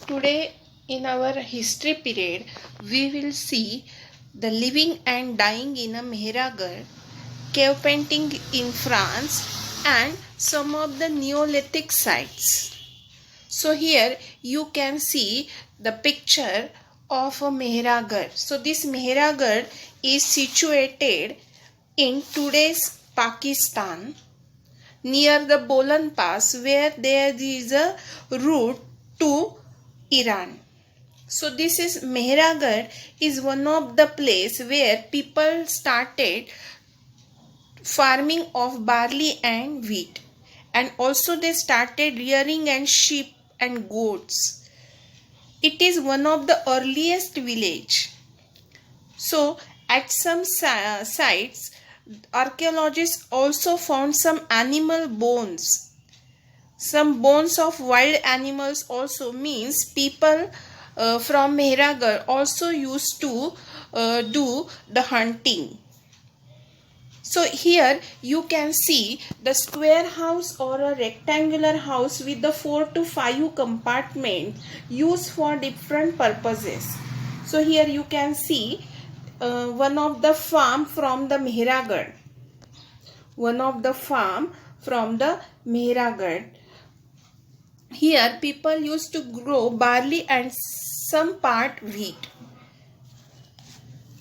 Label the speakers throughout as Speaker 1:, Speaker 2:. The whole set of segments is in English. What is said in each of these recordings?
Speaker 1: Today, in our history period, we will see the living and dying in a Mehragarh, cave painting in France, and some of the Neolithic sites. So here you can see the picture of a Mehragarh. So this Mehragarh is situated in today's Pakistan near the Bolan Pass, where there is a route to Iran. So this is Mehragarh is one of the place where people started farming of barley and wheat, and also they started rearing and sheep and goats. It is one of the earliest village. So at some sites, archaeologists also found some animal bones. Some bones of wild animals also means people from Mehragarh also used to do the hunting. So here you can see the square house or a rectangular house with the 4 to 5 compartments used for different purposes. So here you can see one of the farm from the Mehragarh. One of the farm from the Mehragarh. Here people used to grow barley and some part wheat.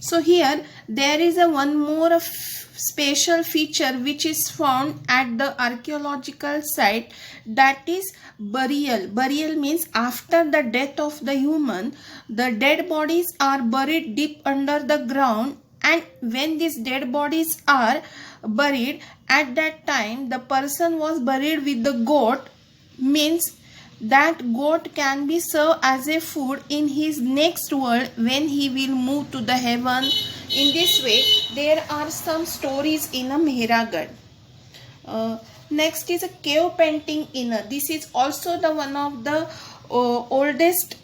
Speaker 1: So here there is a one more special feature which is found at the archaeological site, that is burial. Burial means after the death of the human, the dead bodies are buried deep under the ground, and when these dead bodies are buried, at that time the person was buried with the goat, means that goat can be served as a food in his next world when he will move to the heaven. In this way, there are some stories in a Mehragarh. Next is a cave painting in a. This is also the one of the oldest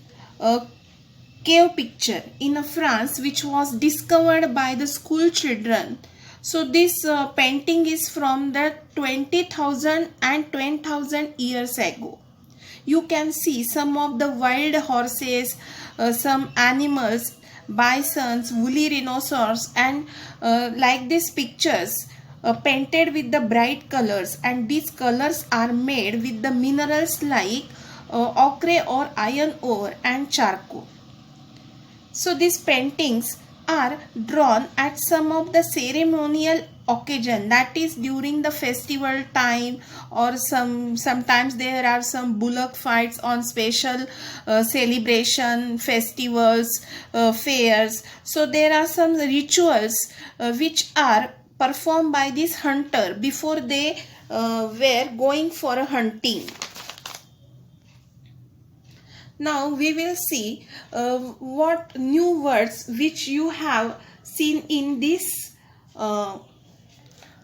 Speaker 1: cave picture in France, which was discovered by the school children. So this painting is from the 20,000 and 10,000 years ago. You can see some of the wild horses, some animals, bisons, woolly rhinoceros, and like these pictures painted with the bright colors, and these colors are made with the minerals like ochre or iron ore and charcoal. So these paintings are drawn at some of the ceremonial occasion, that is during the festival time, or sometimes there are some bullock fights on special celebration, festivals, fairs. So there are some rituals which are performed by this hunter before they were going for a hunting. Now we will see what new words which you have seen in this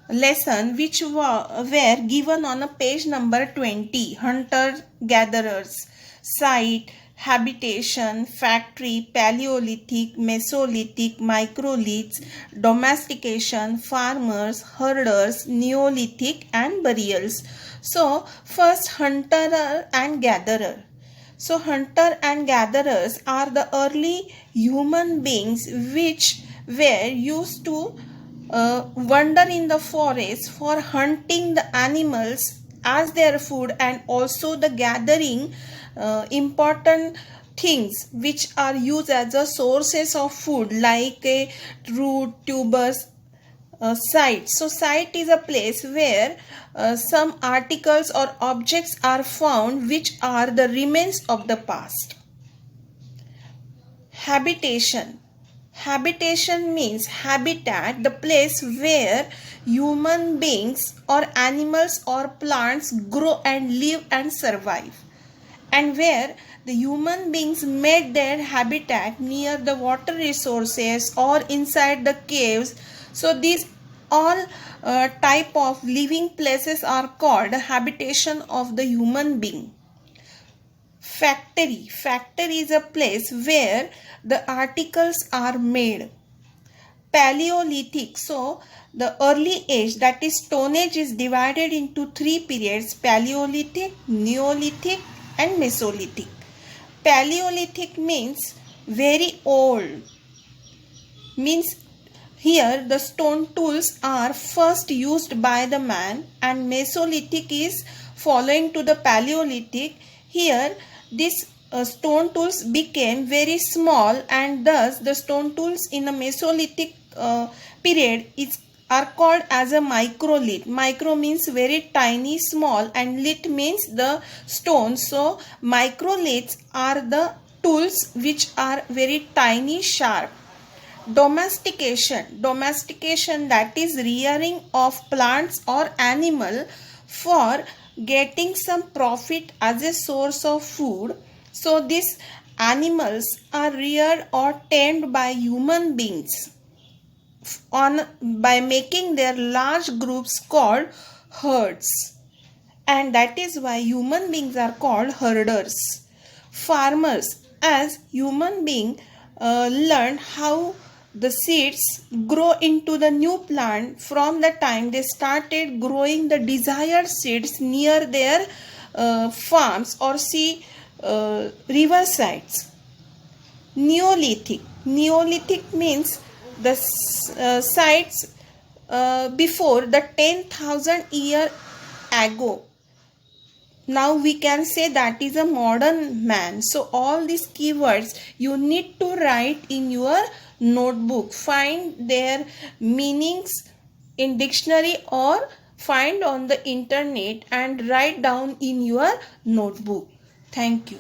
Speaker 1: lesson, which were given on a page number 20. Hunter gatherers, site, habitation, factory, Paleolithic, Mesolithic, microliths, domestication, farmers, herders, Neolithic, and burials. So first, hunter and gatherer. So hunter and gatherers are the early human beings which were used to wander in the forest for hunting the animals as their food, and also the gathering important things which are used as the sources of food, like a root, tubers, site. So site is a place where some articles or objects are found which are the remains of the past. Habitation. Habitation means habitat, the place where human beings or animals or plants grow and live and survive, and where the human beings made their habitat near the water resources or inside the caves. So these all type of living places are called habitation of the human being. Factory. Factory is a place where the articles are made. Paleolithic. So the early age, that is Stone Age, is divided into 3 periods: Paleolithic, Neolithic, and Mesolithic. Paleolithic means very old. Means here the stone tools are first used by the man, and Mesolithic is following to the Paleolithic. Here this stone tools became very small, and thus the stone tools in the Mesolithic period are called as a microlith. Micro means very tiny, small, and lith means the stone. So microliths are the tools which are very tiny, sharp. Domestication, that is rearing of plants or animal for getting some profit as a source of food. So these animals are reared or tamed by human beings by making their large groups called herds, and that is why human beings are called herders. Farmers, as human being learned how the seeds grow into the new plant from the time they started growing the desired seeds near their farms or sea river sites. Neolithic means the sites before the 10,000 year ago. Now we can say that is a modern man. So all these keywords you need to write in your notebook. Find their meanings in dictionary or find on the internet and write down in your notebook. Thank you.